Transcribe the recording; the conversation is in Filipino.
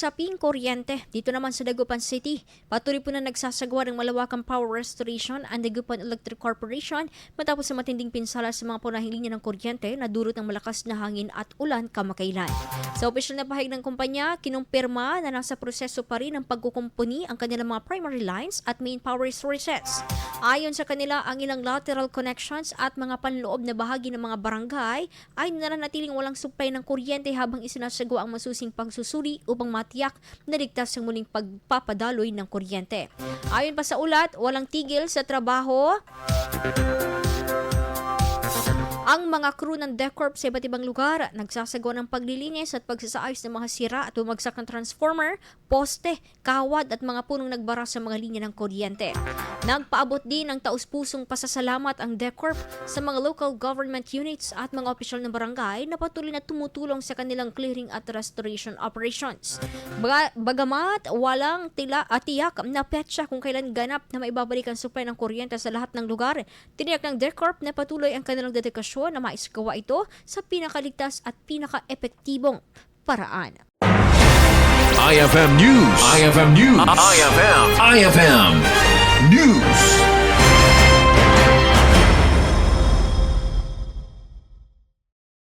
Saping kuryente, dito naman sa Dagupan City, patuloy po na nagsasagawa ng malawakang power restoration ang Dagupan Electric Corporation matapos sa matinding pinsala sa mga punahing linya ng kuryente na dulot ng malakas na hangin at ulan kamakailan. Sa opisyal na pahayag ng kumpanya, kinumpirma na nasa proseso pa rin ang pagkukumpuni ang kanilang mga primary lines at main power sources. Ayon sa kanila, ang ilang lateral connections at mga panloob na bahagi ng mga barangay ay nananatiling walang supply ng kuryente habang isinasagawa ang masusing pagsusuri upang matiyak na ligtas ang muling pagpapadaloy ng kuryente. Ayon pa sa ulat, walang tigil sa trabaho ang mga crew ng DECORP sa iba't ibang lugar, nagsasagawa ng paglilinis at pagsasaayos ng mga sira at bumagsak ng transformer, poste, kawad at mga punong nagbara sa mga linya ng kuryente. Nagpaabot din ng taus-pusong pasasalamat ang DECORP sa mga local government units at mga opisyal ng barangay na patuloy na tumutulong sa kanilang clearing at restoration operations. Bagamat walang tiyak na petsa kung kailan ganap na maibabalik ang supply ng kuryente sa lahat ng lugar, tiniyak ng DECORP na patuloy ang kanilang dedikasyon na maisagawa ito sa pinakaligtas at pinaka-epektibong paraan. IFM News. IFM News. IFM News.